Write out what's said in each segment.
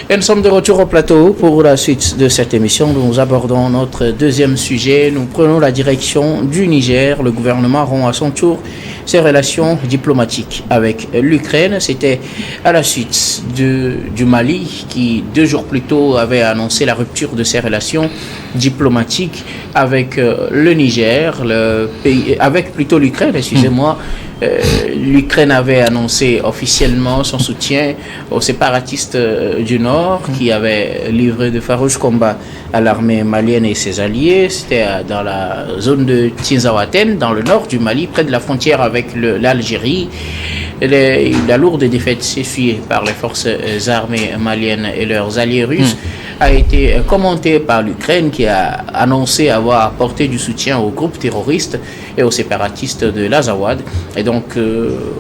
Et nous sommes de retour au plateau pour la suite de cette émission. Nous abordons notre deuxième sujet. Nous prenons la direction du Niger. Le gouvernement rompt à son tour ses relations diplomatiques avec l'Ukraine. C'était à la suite du Mali qui, 2 jours plus tôt, avait annoncé la rupture de ses relations diplomatiques avec le Niger, avec plutôt l'Ukraine, excusez-moi. L'Ukraine avait annoncé officiellement son soutien aux séparatistes du Nord qui avaient livré de farouches combats à l'armée malienne et ses alliés. C'était dans la zone de Tinzaouaten, dans le nord du Mali, près de la frontière avec l'Algérie. La lourde défaite essuyée par les forces armées maliennes et leurs alliés russes a été commentée par l'Ukraine qui a annoncé avoir apporté du soutien aux groupes terroristes et aux séparatistes de l'Azawad. Et donc,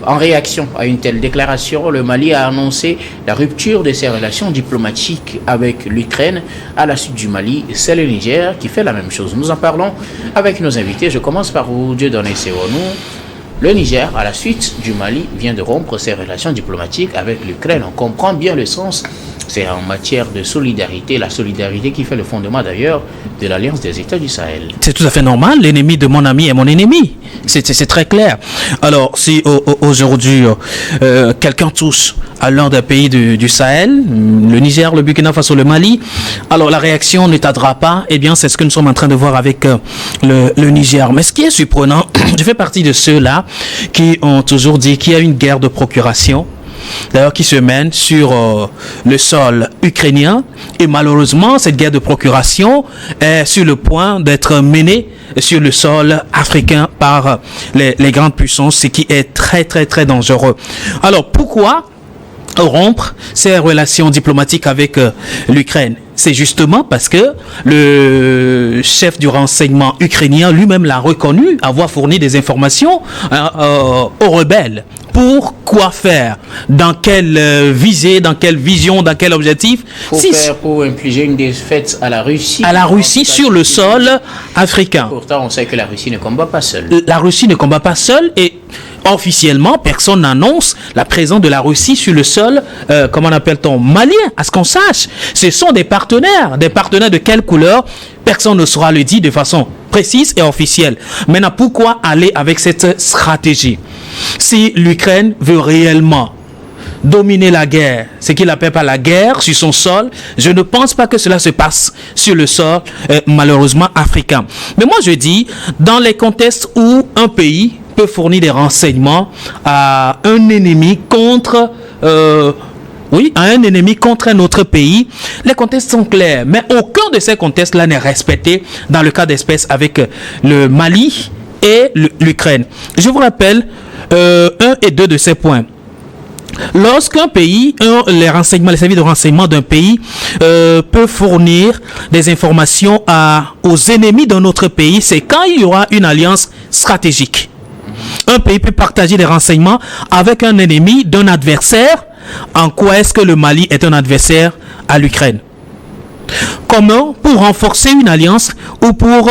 en réaction à une telle déclaration, le Mali a annoncé la rupture de ses relations diplomatiques avec l'Ukraine. À la suite du Mali, c'est le Niger qui fait la même chose. Nous en parlons avec nos invités. Je commence par vous, Dieudonné Sewonou. Le Niger, à la suite du Mali, vient de rompre ses relations diplomatiques avec l'Ukraine. On comprend bien le sens. C'est en matière de solidarité, la solidarité qui fait le fondement d'ailleurs de l'Alliance des États du Sahel. C'est tout à fait normal, l'ennemi de mon ami est mon ennemi. C'est très clair. Alors, si aujourd'hui, quelqu'un touche à l'un des pays du Sahel, le Niger, le Burkina Faso, le Mali, alors la réaction ne tardera pas. Eh bien, c'est ce que nous sommes en train de voir avec le Niger. Mais ce qui est surprenant, je fais partie de ceux-là qui ont toujours dit qu'il y a une guerre de procuration, d'ailleurs qui se mène sur le sol ukrainien, et malheureusement cette guerre de procuration est sur le point d'être menée sur le sol africain par les grandes puissances, ce qui est très très très dangereux. Alors pourquoi rompre ses relations diplomatiques avec l'Ukraine? C'est justement parce que le chef du renseignement ukrainien lui-même l'a reconnu avoir fourni des informations aux rebelles. Pour quoi faire? Dans quelle visée, dans quelle vision, dans quel objectif? Pour infliger une défaite à la Russie. À la Russie sur le sol africain. Pourtant, on sait que la Russie ne combat pas seule. La Russie ne combat pas seule et officiellement, personne n'annonce la présence de la Russie sur le sol, comment appelle-t-on, malien, à ce qu'on sache. Ce sont des partenaires de quelle couleur? Personne ne saura le dire de façon précise et officielle. Maintenant, pourquoi aller avec cette stratégie? Si l'Ukraine veut réellement dominer la guerre, ce qu'il appelle pas la guerre sur son sol, je ne pense pas que cela se passe sur le sol, malheureusement, africain. Mais moi, je dis, dans les contextes où un pays peut fournir des renseignements à un ennemi contre un autre pays, les contextes sont clairs, mais aucun de ces contextes-là n'est respecté dans le cas d'espèce avec le Mali et l'Ukraine. Je vous rappelle 1 et 2 de ces points. Lorsqu'un pays, les services de renseignement d'un pays peut fournir des informations aux ennemis d'un autre pays, c'est quand il y aura une alliance stratégique. Un pays peut partager des renseignements avec un ennemi d'un adversaire. En quoi est-ce que le Mali est un adversaire à l'Ukraine? Comment? Pour renforcer une alliance ou pour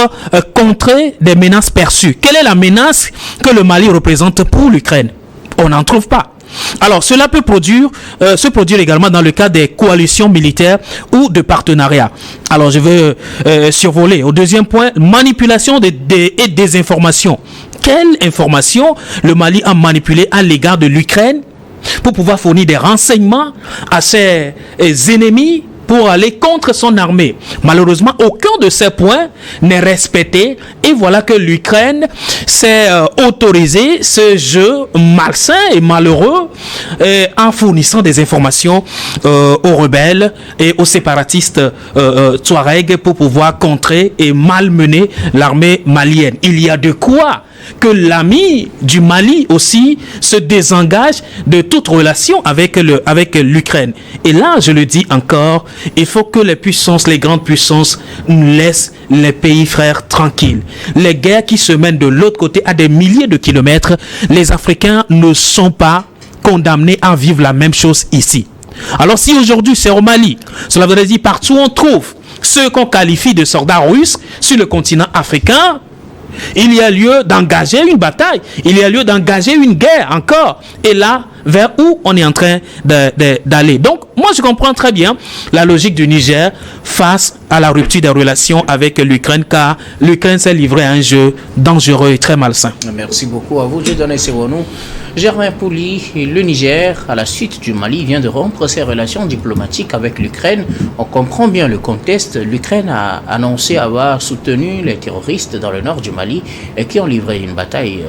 contrer des menaces perçues? Quelle est la menace que le Mali représente pour l'Ukraine? On n'en trouve pas. Alors, cela peut se produire également dans le cas des coalitions militaires ou de partenariats. Alors, je veux survoler. Au deuxième point, manipulation et désinformation. Quelle information le Mali a manipulé à l'égard de l'Ukraine pour pouvoir fournir des renseignements à ses ennemis pour aller contre son armée? Malheureusement, aucun de ces points n'est respecté et voilà que l'Ukraine s'est autorisé ce jeu malsain et malheureux en fournissant des informations aux rebelles et aux séparatistes Touareg pour pouvoir contrer et malmener l'armée malienne. Il y a de quoi que l'ami du Mali aussi se désengage de toute relation avec l'Ukraine. Et là, je le dis encore, il faut que les grandes puissances laissent les pays frères tranquilles. Les guerres qui se mènent de l'autre côté à des milliers de kilomètres, les Africains ne sont pas condamnés à vivre la même chose ici. Alors si aujourd'hui c'est au Mali, cela veut dire partout on trouve ceux qu'on qualifie de soldats russes sur le continent africain, il y a lieu d'engager une bataille, il y a lieu d'engager une guerre encore. Et là, vers où on est en train d'aller. Donc, moi, je comprends très bien la logique du Niger face à la rupture des relations avec l'Ukraine, car l'Ukraine s'est livrée à un jeu dangereux et très malsain. Merci beaucoup à vous. Je donne au nom Germain Pouli. Le Niger, à la suite du Mali, vient de rompre ses relations diplomatiques avec l'Ukraine. On comprend bien le contexte. L'Ukraine a annoncé avoir soutenu les terroristes dans le nord du Mali et qui ont livré une bataille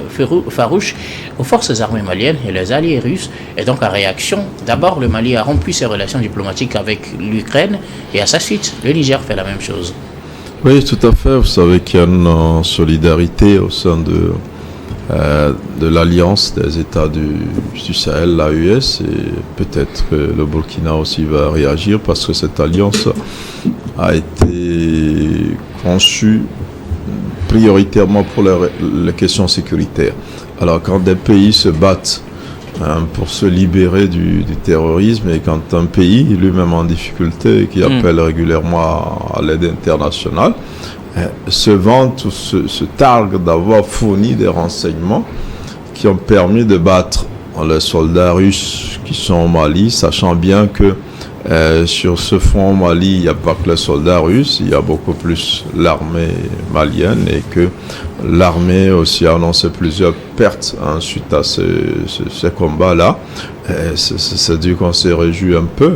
farouche aux forces armées maliennes et les alliés russes. Et donc, en réaction, d'abord, le Mali a rompu ses relations diplomatiques avec l'Ukraine et à sa suite, le Niger fait la même chose. Oui, tout à fait. Vous savez qu'il y a une solidarité au sein de l'Alliance des États du Sahel, l'AES, et peut-être que le Burkina aussi va réagir parce que cette alliance a été conçue prioritairement pour les questions sécuritaires. Alors quand des pays se battent pour se libérer du terrorisme, et quand un pays lui-même en difficulté qui appelle régulièrement à l'aide internationale se vante ou se targue d'avoir fourni des renseignements qui ont permis de battre les soldats russes qui sont au Mali, sachant bien que sur ce front au Mali, il n'y a pas que les soldats russes, il y a beaucoup plus l'armée malienne, et que l'armée aussi a annoncé plusieurs pertes suite à ces combats-là. C'est dû qu'on s'est réjoui un peu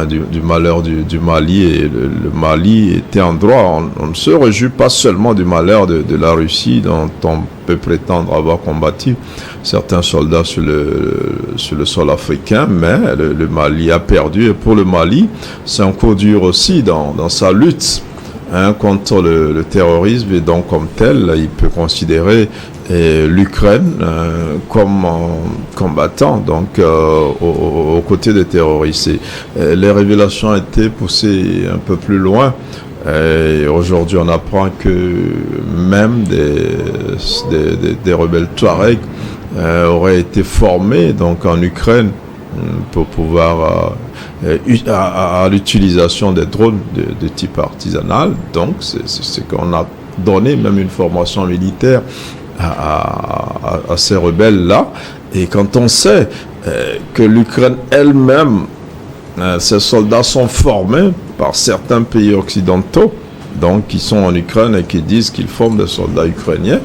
du malheur du Mali, et le Mali était en droit. On ne se réjouit pas seulement du malheur de la Russie, dont on peut prétendre avoir combattu certains soldats sur le sol africain, mais le Mali a perdu, et pour le Mali, c'est un coup dur aussi dans sa lutte contre le terrorisme, et donc comme tel, il peut considérer l'Ukraine comme combattant, donc aux côtés des terroristes. Et les révélations ont été poussées un peu plus loin. Et aujourd'hui, on apprend que même des rebelles Touaregs auraient été formés donc en Ukraine pour pouvoir à l'utilisation des drones de type artisanal. Donc, c'est qu'on a donné même une formation militaire à ces rebelles-là. Et quand on sait que l'Ukraine elle-même, ces soldats sont formés par certains pays occidentaux, donc qui sont en Ukraine et qui disent qu'ils forment des soldats ukrainiens,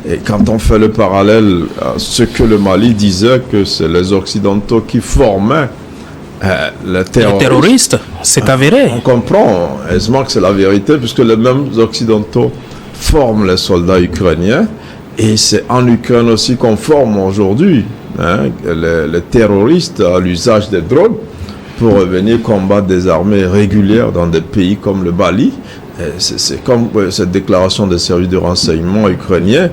et quand on fait le parallèle à ce que le Mali disait, que c'est les occidentaux qui formaient les terroristes, c'est avéré. On comprend aisément que c'est la vérité, puisque les mêmes occidentaux forment les soldats ukrainiens, et c'est en Ukraine aussi qu'on forme aujourd'hui les terroristes à l'usage des drones pour venir combattre des armées régulières dans des pays comme le Mali. C'est comme cette déclaration des services de renseignement ukrainiens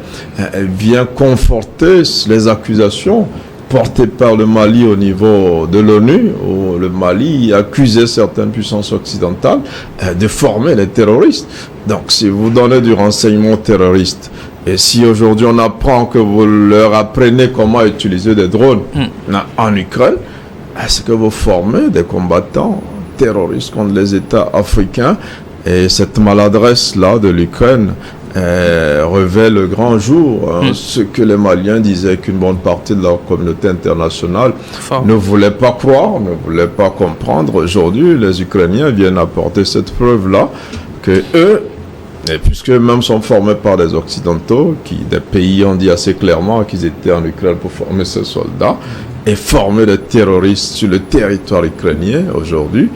vient conforter les accusations portées par le Mali au niveau de l'ONU, où le Mali accusait certaines puissances occidentales de former les terroristes. Donc si vous donnez du renseignement terroriste, et si aujourd'hui on apprend que vous leur apprenez comment utiliser des drones en Ukraine, est-ce que vous formez des combattants terroristes contre les États africains? Et cette maladresse-là de l'Ukraine révèle le grand jour ce que les Maliens disaient qu'une bonne partie de la communauté internationale ne voulait pas croire, ne voulait pas comprendre. Aujourd'hui, les Ukrainiens viennent apporter cette preuve-là que eux, et puisque même sont formés par des Occidentaux, des pays ont dit assez clairement qu'ils étaient en Ukraine pour former ces soldats, et former des terroristes sur le territoire ukrainien aujourd'hui,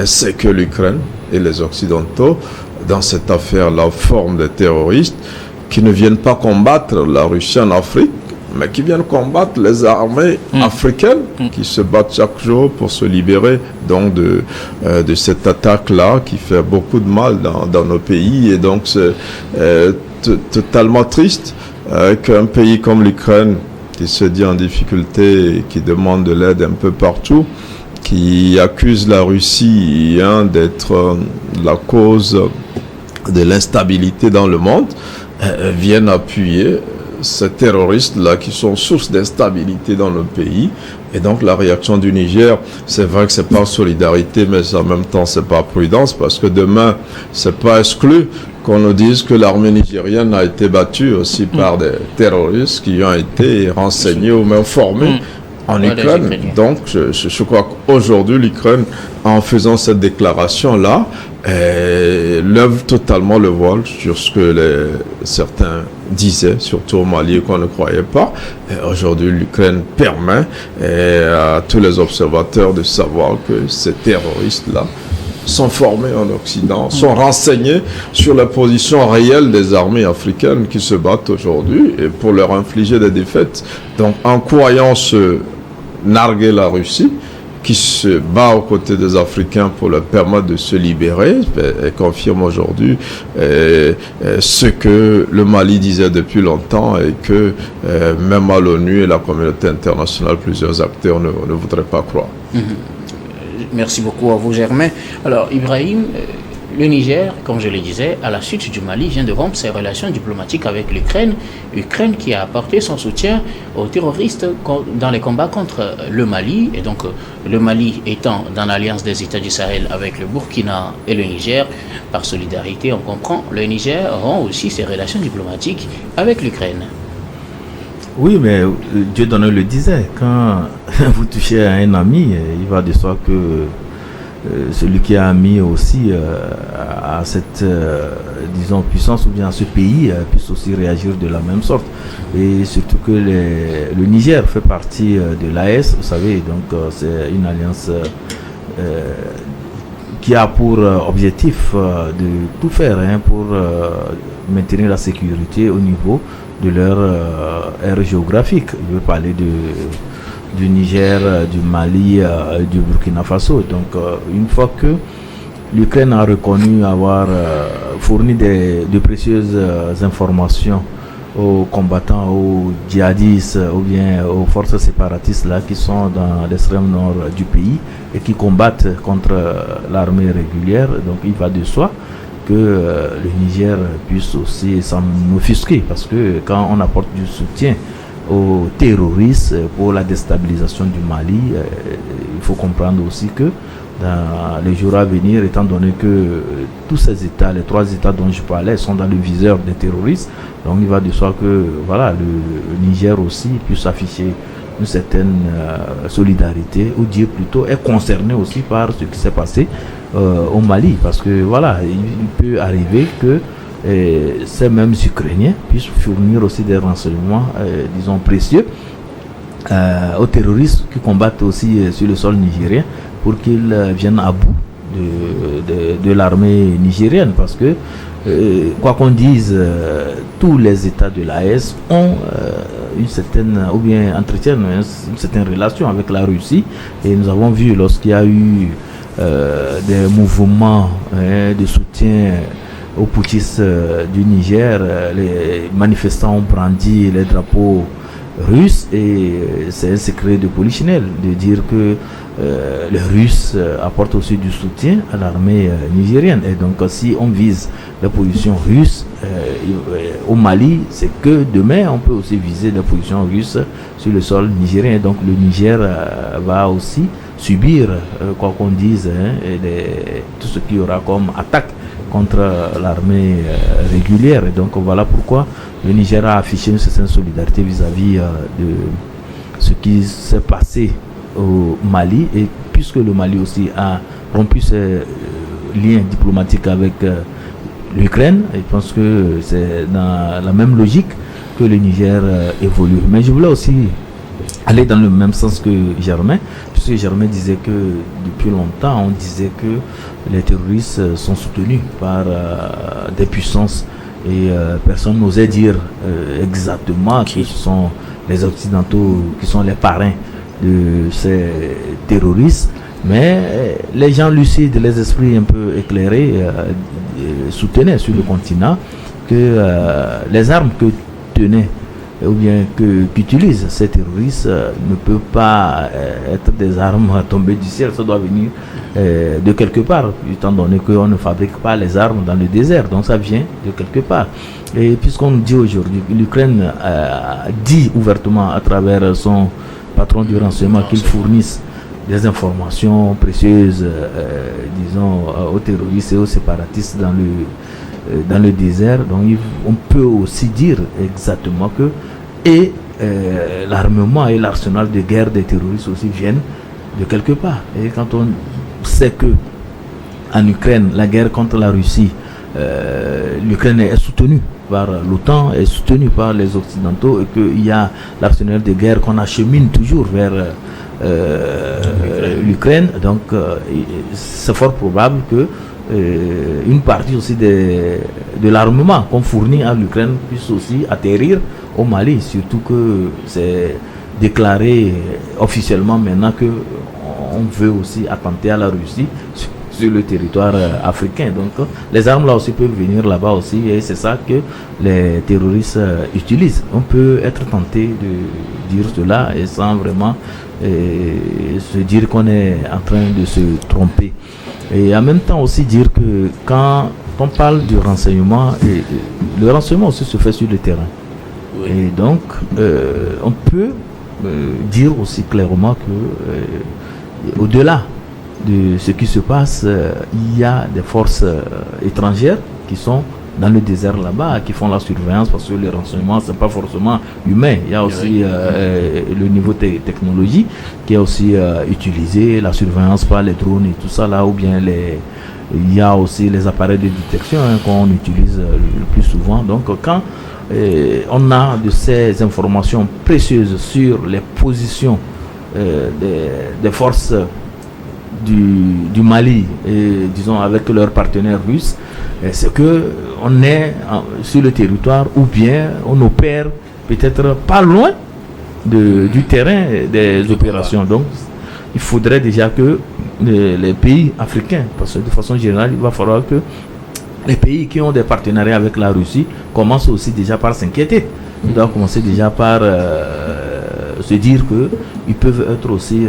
c'est que l'Ukraine et les Occidentaux, dans cette affaire-là, forment des terroristes qui ne viennent pas combattre la Russie en Afrique, mais qui viennent combattre les armées africaines qui se battent chaque jour pour se libérer donc de cette attaque-là qui fait beaucoup de mal dans nos pays. Et donc c'est totalement triste qu'un pays comme l'Ukraine, qui se dit en difficulté et qui demande de l'aide un peu partout, qui accuse la Russie d'être la cause de l'instabilité dans le monde, viennent appuyer ces terroristes-là qui sont source d'instabilité dans le pays. Et donc la réaction du Niger, c'est vrai que c'est pas solidarité, mais en même temps c'est pas prudence, parce que demain c'est pas exclu qu'on nous dise que l'armée nigérienne a été battue aussi par des terroristes qui ont été renseignés ou même formés en Ukraine. Donc, je crois qu'aujourd'hui, l'Ukraine, en faisant cette déclaration-là, lève totalement le voile sur ce que certains disaient, surtout au Mali, qu'on ne croyait pas. Aujourd'hui, l'Ukraine permet à tous les observateurs de savoir que ces terroristes-là sont formés en Occident, sont renseignés sur la position réelle des armées africaines qui se battent aujourd'hui et pour leur infliger des défaites. Donc, en croyant se narguer la Russie, qui se bat aux côtés des Africains pour leur permettre de se libérer, et confirme aujourd'hui ce que le Mali disait depuis longtemps et que même à l'ONU et la communauté internationale, plusieurs acteurs ne voudraient pas croire. Merci beaucoup à vous, Germain. Alors, Ibrahim, le Niger, comme je le disais, à la suite du Mali, vient de rompre ses relations diplomatiques avec l'Ukraine. Ukraine qui a apporté son soutien aux terroristes dans les combats contre le Mali. Et donc, le Mali étant dans l'alliance des États du Sahel avec le Burkina et le Niger, par solidarité, on comprend, le Niger rompt aussi ses relations diplomatiques avec l'Ukraine. Oui, mais Dieu donné le disait, quand vous touchez à un ami, il va de soi que celui qui est ami aussi à cette, disons, puissance ou bien à ce pays puisse aussi réagir de la même sorte. Et surtout que le Niger fait partie de l'AES, vous savez, donc c'est une alliance qui a pour objectif de tout faire pour maintenir la sécurité au niveau de leur aire géographique. Je veux parler du Niger, du Mali, du Burkina Faso. Donc une fois que l'Ukraine a reconnu avoir fourni de précieuses informations aux combattants, aux djihadistes ou bien aux forces séparatistes là qui sont dans l'extrême nord du pays et qui combattent contre l'armée régulière, donc il va de soi que le Niger puisse aussi s'en offusquer, parce que quand on apporte du soutien aux terroristes pour la déstabilisation du Mali, il faut comprendre aussi que dans les jours à venir, étant donné que tous ces États, les 3 États dont je parlais, sont dans le viseur des terroristes, donc il va de soi que voilà, le Niger aussi puisse afficher une certaine solidarité, ou dire plutôt est concerné aussi par ce qui s'est passé au Mali, parce que voilà, il peut arriver que ces mêmes Ukrainiens puissent fournir aussi des renseignements, disons, précieux aux terroristes qui combattent aussi sur le sol nigérien, pour qu'ils viennent à bout de l'armée nigérienne, parce que quoi qu'on dise, tous les États de l'AES ont une certaine, ou bien entretiennent une certaine relation avec la Russie, et nous avons vu lorsqu'il y a eu des mouvements de soutien aux putschistes du Niger, les manifestants ont brandi les drapeaux russes, et c'est un secret de polichinelle de dire que les Russes apportent aussi du soutien à l'armée nigérienne. Et donc si on vise la position russe au Mali, c'est que demain on peut aussi viser la position russe sur le sol nigérien. Et donc le Niger va aussi subir, quoi qu'on dise, tout ce qu'il y aura comme attaque contre l'armée régulière. Et donc voilà pourquoi le Niger a affiché une certaine solidarité vis-à-vis de ce qui s'est passé au Mali, et puisque le Mali aussi a rompu ses liens diplomatiques avec l'Ukraine, je pense que c'est dans la même logique que le Niger évolue. Mais je voulais aussi aller dans le même sens que Germain, puisque Germain disait que depuis longtemps on disait que les terroristes sont soutenus par des puissances, et personne n'osait dire exactement que ce sont les Occidentaux qui sont les parrains de ces terroristes, mais les gens lucides, les esprits un peu éclairés soutenaient sur le continent que les armes que tenaient ou bien qu'utilisent ces terroristes ne peuvent pas être des armes tombées du ciel, ça doit venir de quelque part, étant donné qu'on ne fabrique pas les armes dans le désert, donc ça vient de quelque part. Et puisqu'on nous dit aujourd'hui, l'Ukraine dit ouvertement à travers son patron du renseignement qu'ils fournissent des informations précieuses, disons, aux terroristes et aux séparatistes dans le désert. Donc on peut aussi dire exactement que, et l'armement et l'arsenal de guerre des terroristes aussi viennent de quelque part. Et quand on sait que en Ukraine, la guerre contre la Russie, l'Ukraine est soutenue par l'OTAN, est soutenue par les Occidentaux, et qu'il y a l'arsenal de guerre qu'on achemine toujours vers l'Ukraine. Donc c'est fort probable que une partie aussi de l'armement qu'on fournit à l'Ukraine puisse aussi atterrir au Mali, surtout que c'est déclaré officiellement maintenant que on veut aussi attenter à la Russie sur le territoire africain. Donc les armes là aussi peuvent venir là-bas aussi, et c'est ça que les terroristes utilisent. On peut être tenté de dire cela et sans vraiment se dire qu'on est en train de se tromper. Et en même temps aussi dire que quand on parle du renseignement, le renseignement aussi se fait sur le terrain. Oui. Et donc on peut dire aussi clairement que au-delà de ce qui se passe, il y a des forces étrangères qui sont dans le désert là-bas, qui font la surveillance, parce que le renseignement, c'est pas forcément humain. Il y a aussi le niveau technologie qui est aussi utilisé, la surveillance par les drones et tout ça là, ou bien il y a aussi les appareils de détection qu'on utilise le plus souvent. Donc quand on a de ces informations précieuses sur les positions des forces du Mali, et disons avec leurs partenaires russes, c'est que on est sur le territoire, ou bien on opère peut-être pas loin du terrain des opérations. Donc il faudrait déjà que les pays africains, parce que de façon générale il va falloir que les pays qui ont des partenariats avec la Russie commencent aussi déjà par s'inquiéter. Ils doivent commencer déjà par se dire qu'ils peuvent être aussi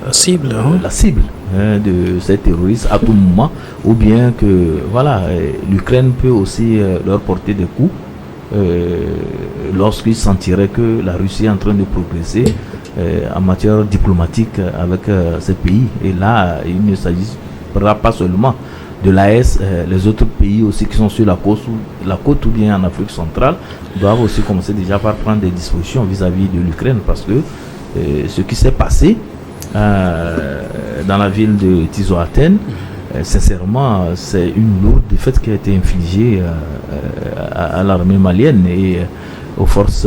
la cible de ces terroristes à tout moment, ou bien que voilà, l'Ukraine peut aussi leur porter des coups lorsqu'ils sentiraient que la Russie est en train de progresser en matière diplomatique avec ces pays. Et là, il ne s'agira pas seulement de l'AES, les autres pays aussi qui sont sur la côte ou bien en Afrique centrale doivent aussi commencer déjà par prendre des dispositions vis-à-vis de l'Ukraine, parce que ce qui s'est passé dans la ville de Tizo-Athènes, sincèrement, c'est une lourde défaite qui a été infligée à l'armée malienne et aux forces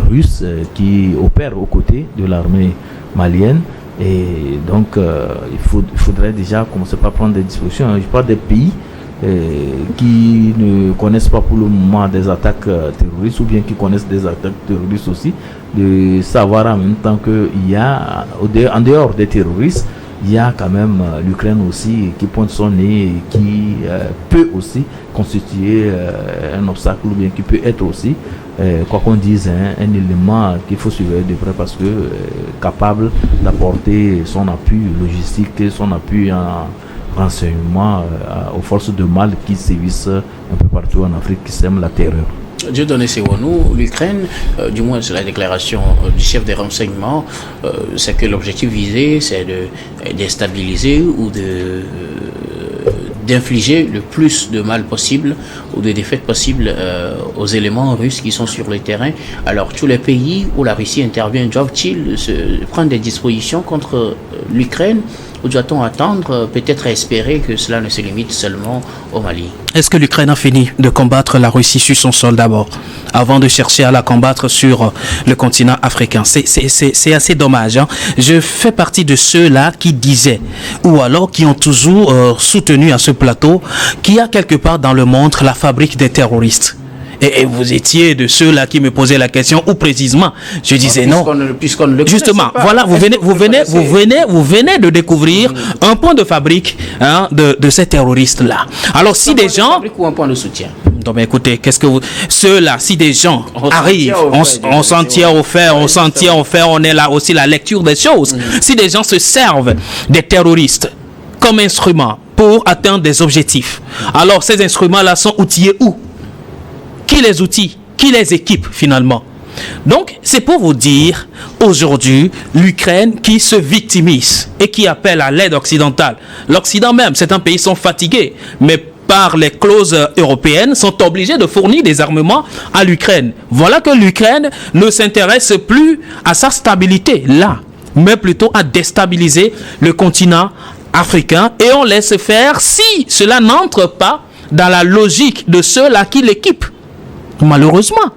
russes qui opèrent aux côtés de l'armée malienne. Et donc il faudrait déjà commencer par prendre des dispositions. Je parle des pays qui ne connaissent pas pour le moment des attaques terroristes, ou bien qui connaissent des attaques terroristes aussi, de savoir en même temps qu'il y a, en dehors des terroristes, il y a quand même l'Ukraine aussi qui pointe son nez et qui peut aussi constituer un obstacle, ou bien qui peut être aussi, quoi qu'on dise, un élément qu'il faut surveiller de près, parce que capable d'apporter son appui logistique et son appui en renseignement aux forces de mal qui sévissent un peu partout en Afrique, qui sèment la terreur. Dieudonné Sewonou, l'Ukraine, du moins c'est la déclaration du chef des renseignements, c'est que l'objectif visé, c'est de déstabiliser ou d'infliger le plus de mal possible ou de défaites possibles aux éléments russes qui sont sur le terrain. Alors tous les pays où la Russie intervient doivent-ils prendre des dispositions contre l'Ukraine, ou doit-on attendre, peut-être espérer que cela ne se limite seulement au Mali? Est-ce que l'Ukraine a fini de combattre la Russie sur son sol d'abord, avant de chercher à la combattre sur le continent africain? C'est assez dommage. Je fais partie de ceux-là qui disaient, ou alors qui ont toujours soutenu à ce plateau, qu'il y a quelque part dans le monde la fabrique des terroristes. Et vous étiez de ceux-là qui me posaient la question, ou précisément, je disais non. Puisqu'on ne le justement, voilà, vous venez de découvrir un point de fabrique de ces terroristes-là. Alors si des gens... Ou un point de soutien. Non mais écoutez, qu'est-ce que vous... Ceux-là, si des gens arrivent, on s'en tient au fait, on est là aussi la lecture des choses. Si des gens se servent des terroristes comme instruments pour atteindre des objectifs, alors ces instruments-là sont outillés où? Qui les outille? Qui les équipe finalement? Donc, c'est pour vous dire, aujourd'hui, l'Ukraine qui se victimise et qui appelle à l'aide occidentale. L'Occident même, certains pays sont fatigués, mais par les clauses européennes, sont obligés de fournir des armements à l'Ukraine. Voilà que l'Ukraine ne s'intéresse plus à sa stabilité là, mais plutôt à déstabiliser le continent africain, et on laisse faire si cela n'entre pas dans la logique de ceux-là qui l'équipent. Malheureusement,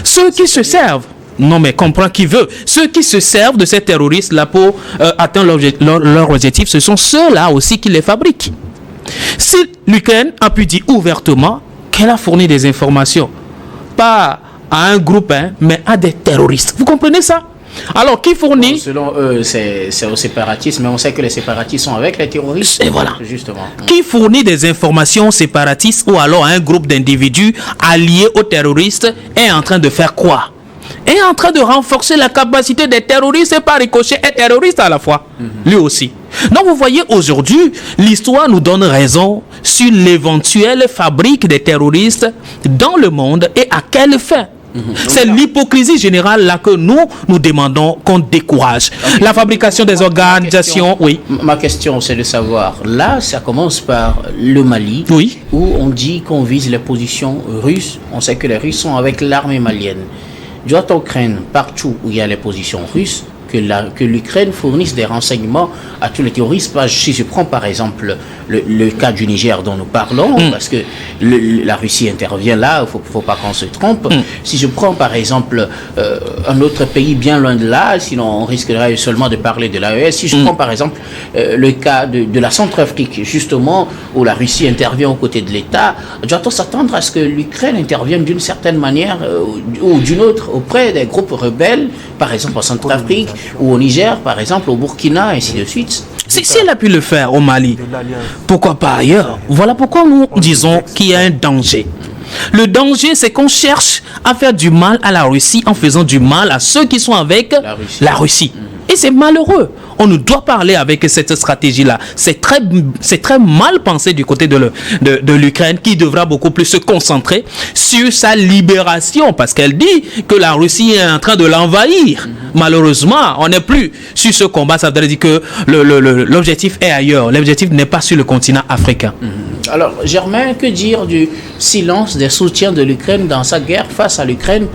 ceux qui se servent, non mais comprends qui veut, ceux qui se servent de ces terroristes-là pour atteindre leur objectif, ce sont ceux-là aussi qui les fabriquent. Si l'Ukraine a pu dire ouvertement qu'elle a fourni des informations, pas à un groupe, mais à des terroristes. Vous comprenez ça? Alors, qui fournit? Bon, selon eux, c'est aux séparatistes, mais on sait que les séparatistes sont avec les terroristes. Et voilà. Justement. Qui fournit des informations séparatistes ou alors à un groupe d'individus alliés aux terroristes est en train de faire quoi? Est en train de renforcer la capacité des terroristes et par ricochet est terroriste à la fois. Lui aussi. Donc vous voyez, aujourd'hui, l'histoire nous donne raison sur l'éventuelle fabrique des terroristes dans le monde et à quelle fin. C'est l'hypocrisie générale là que nous demandons qu'on décourage. Okay. La fabrication des organisations, oui. Ma question, c'est de savoir, là, ça commence par le Mali, oui, où on dit qu'on vise les positions russes. On sait que les Russes sont avec l'armée malienne. Doit-on craindre partout où il y a les positions russes que l'Ukraine fournisse des renseignements à tous les terroristes? Si je prends par exemple le cas du Niger dont nous parlons, parce que la Russie intervient là, il ne faut pas qu'on se trompe. Si je prends par exemple un autre pays bien loin de là, sinon on risquerait seulement de parler de l'AES. Si je prends par exemple le cas de la Centrafrique, justement, où la Russie intervient aux côtés de l'État, doit-on s'attendre à ce que l'Ukraine intervienne d'une certaine manière ou d'une autre auprès des groupes rebelles, par exemple en Centrafrique, ou au Niger, par exemple, au Burkina, ainsi de suite? Si elle a pu le faire au Mali, pourquoi pas ailleurs? Voilà pourquoi nous disons qu'il y a un danger. Le danger, c'est qu'on cherche à faire du mal à la Russie en faisant du mal à ceux qui sont avec la Russie. Et c'est malheureux. On ne doit parler avec cette stratégie-là. C'est très mal pensé du côté de l'Ukraine, qui devra beaucoup plus se concentrer sur sa libération, parce qu'elle dit que la Russie est en train de l'envahir. Malheureusement, on n'est plus sur ce combat. Ça veut dire que l'objectif est ailleurs. L'objectif n'est pas sur le continent africain. Alors, Germain, que dire du silence des soutiens de l'Ukraine dans sa guerre face à l'Ukraine,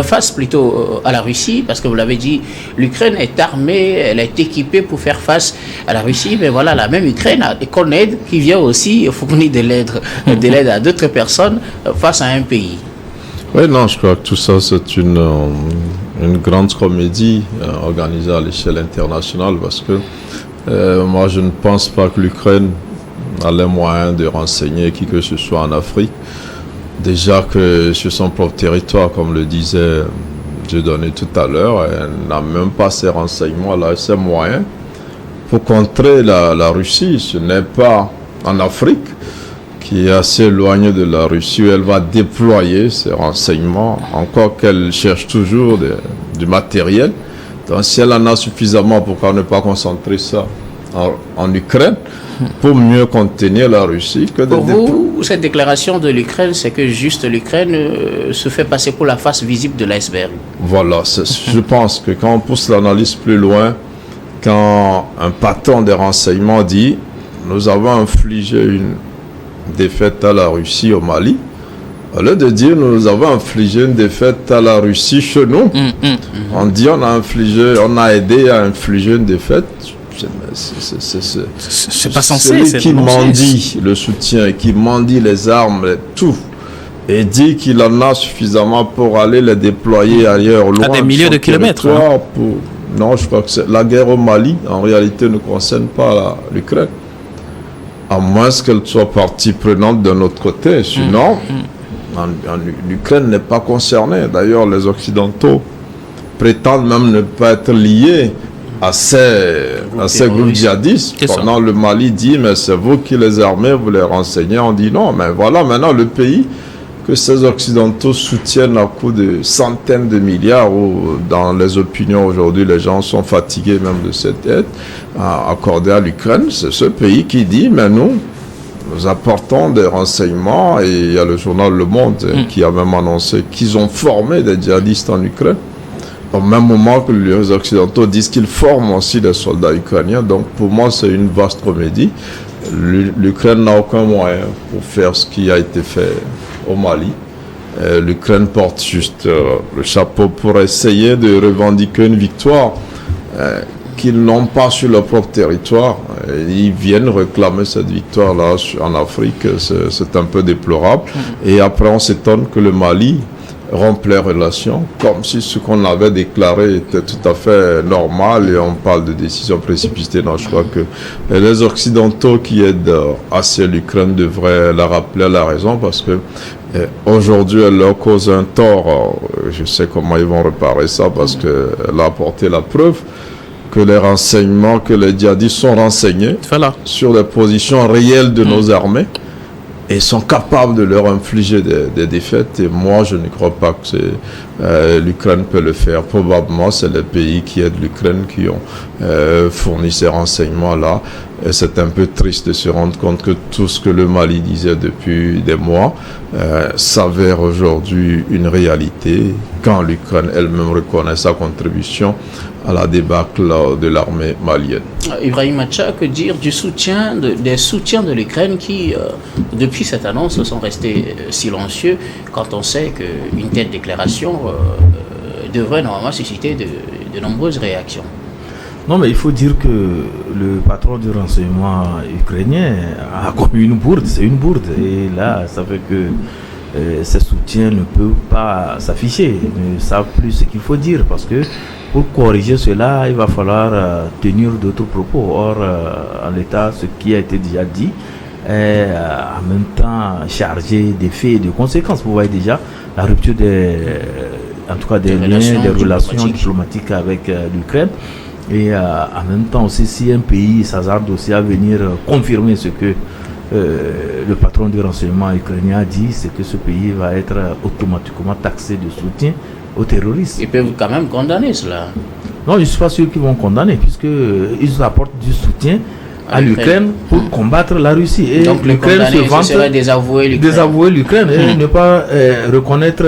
face plutôt à la Russie, parce que vous l'avez dit, l'Ukraine est armée, elle est équipée pour faire face à la Russie, mais voilà, la même Ukraine qu'on aide, qui vient aussi fournir de l'aide à d'autres personnes face à un pays. Oui, non, je crois que tout ça, c'est une grande comédie organisée à l'échelle internationale, parce que moi, je ne pense pas que l'Ukraine a les moyens de renseigner qui que ce soit en Afrique. Déjà que sur son propre territoire, comme le disait Dieudonné tout à l'heure, elle n'a même pas ces renseignements-là, ces moyens pour contrer la Russie. Ce n'est pas en Afrique, qui est assez éloignée de la Russie, où elle va déployer ces renseignements, encore qu'elle cherche toujours du matériel. Donc si elle en a suffisamment, pourquoi ne pas concentrer ça en Ukraine pour mieux contenir la Russie que pour vous, cette déclaration de l'Ukraine, c'est que juste l'Ukraine se fait passer pour la face visible de l'iceberg. Voilà, je pense que quand on pousse l'analyse plus loin, quand un patron des renseignements dit « nous avons infligé une défaite à la Russie au Mali », au lieu de dire « nous avons infligé une défaite à la Russie chez nous », on dit on a aidé à infliger une défaite. C'est pas censé. Celui qui mendie le soutien, qui mendie les armes, tout, et dit qu'il en a suffisamment pour aller les déployer ailleurs, loin à des milliers de kilomètres. Non, je crois que la guerre au Mali, en réalité, ne concerne pas l'Ukraine. À moins qu'elle soit partie prenante d'un autre côté. Sinon, l'Ukraine n'est pas concernée. D'ailleurs, les Occidentaux prétendent même ne pas être liés à ces groupes djihadistes. Pendant le Mali dit, mais c'est vous qui les armez, vous les renseignez. On dit non, mais voilà maintenant le pays que ces Occidentaux soutiennent à coup de centaines de milliards, où dans les opinions aujourd'hui, les gens sont fatigués même de cette aide accordée à l'Ukraine. C'est ce pays qui dit, mais nous apportons des renseignements, et il y a le journal Le Monde qui a même annoncé qu'ils ont formé des djihadistes en Ukraine. Au même moment que les Occidentaux disent qu'ils forment aussi des soldats ukrainiens. Donc pour moi, c'est une vaste comédie. l'Ukraine n'a aucun moyen pour faire ce qui a été fait au Mali. L'Ukraine porte juste le chapeau pour essayer de revendiquer une victoire qu'ils n'ont pas sur leur propre territoire. Ils viennent réclamer cette victoire-là en Afrique. C'est un peu déplorable. Et après, on s'étonne que le Mali rompe les relations, comme si ce qu'on avait déclaré était tout à fait normal, et on parle de décisions précipitées. Non, je crois que les Occidentaux qui aident assez l'Ukraine devraient la rappeler à la raison, parce que aujourd'hui, elle leur cause un tort. Je sais comment ils vont réparer ça, parce qu'elle a apporté la preuve que les renseignements, que les djihadistes sont renseignés sur les positions réelles de nos armées, et sont capables de leur infliger des défaites. Et moi, je ne crois pas que l'Ukraine peut le faire. Probablement, c'est les pays qui aident l'Ukraine qui ont fourni ces renseignements-là. Et c'est un peu triste de se rendre compte que tout ce que le Mali disait depuis des mois s'avère aujourd'hui une réalité, quand l'Ukraine elle-même reconnaît sa contribution à la débâcle de l'armée malienne. Ibrahim Acha, que dire des soutiens de l'Ukraine qui, depuis cette annonce, sont restés silencieux, quand on sait qu'une telle déclaration devrait normalement susciter de nombreuses réactions? Non, mais il faut dire que le patron du renseignement ukrainien a commis une bourde, c'est une bourde. Et là, ça fait que ces soutiens ne peuvent pas s'afficher, ne savent plus ce qu'il faut dire, parce que pour corriger cela, il va falloir tenir d'autres propos. Or, en l'état, ce qui a été déjà dit est en même temps chargé des faits et de conséquences. Vous voyez déjà la rupture des relations diplomatiques avec l'Ukraine. Et en même temps aussi, si un pays s'hasarde aussi à venir confirmer ce que le patron du renseignement ukrainien a dit, c'est que ce pays va être automatiquement taxé de soutien aux terroristes. Ils peuvent quand même condamner cela. Non, je ne suis pas sûr qu'ils vont condamner, puisqu'ils apportent du soutien à l'Ukraine pour combattre la Russie. Et donc l'Ukraine se vante, serait désavouer l'Ukraine et ne pas reconnaître.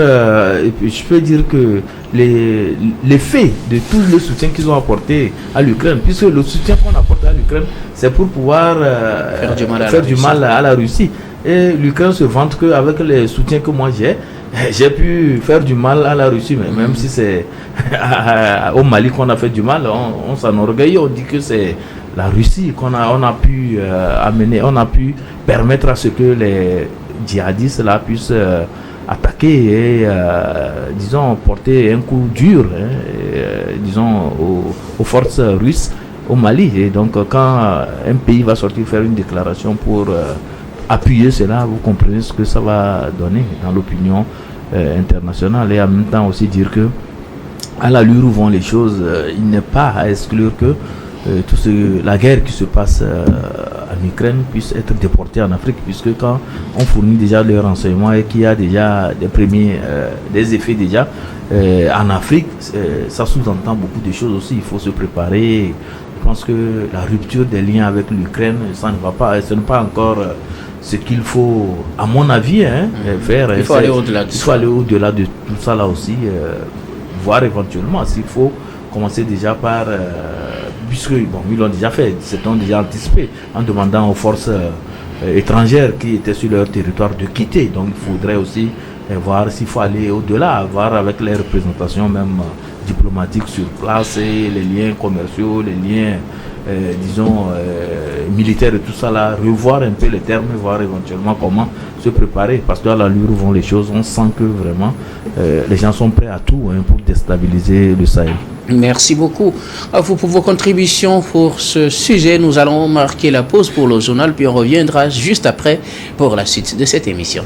Et puis je peux dire que les faits de tout le soutien qu'ils ont apporté à l'Ukraine, puisque le soutien qu'on apporte à l'Ukraine, c'est pour pouvoir faire du mal à la Russie. Et l'Ukraine se vante qu'avec les soutiens que moi j'ai pu faire du mal à la Russie, mais même si c'est au Mali qu'on a fait du mal, on s'enorgueillit, on dit que c'est la Russie qu'on a pu amener, on a pu permettre à ce que les djihadistes là puissent attaquer et disons porter un coup dur disons aux forces russes au Mali. Et donc quand un pays va sortir faire une déclaration pour appuyer cela, vous comprenez ce que ça va donner dans l'opinion internationale. Et en même temps aussi dire que à l'allure où vont les choses, il n'est pas à exclure que la guerre qui se passe en Ukraine puisse être déportée en Afrique, puisque quand on fournit déjà les renseignements et qu'il y a déjà des effets déjà en Afrique, ça sous-entend beaucoup de choses aussi. Il faut se préparer. Je pense que la rupture des liens avec l'Ukraine, ça ne va pas, ce n'est pas encore ce qu'il faut, à mon avis, faire. Il faut aller au-delà de ça. Il faut aller au-delà de tout ça là aussi, voir éventuellement s'il faut commencer déjà par puisque ils l'ont déjà fait, c'est déjà anticipé en demandant aux forces étrangères qui étaient sur leur territoire de quitter. Donc il faudrait aussi voir s'il faut aller au-delà, voir avec les représentations même diplomatiques sur place et les liens commerciaux, les liens disons militaires et tout ça là, revoir un peu les termes et voir éventuellement comment se préparer, parce que à l'allure où vont les choses, on sent que vraiment les gens sont prêts à tout pour déstabiliser le Sahel. Merci beaucoup à vous pour vos contributions pour ce sujet. Nous allons marquer la pause pour le journal, puis on reviendra juste après pour la suite de cette émission.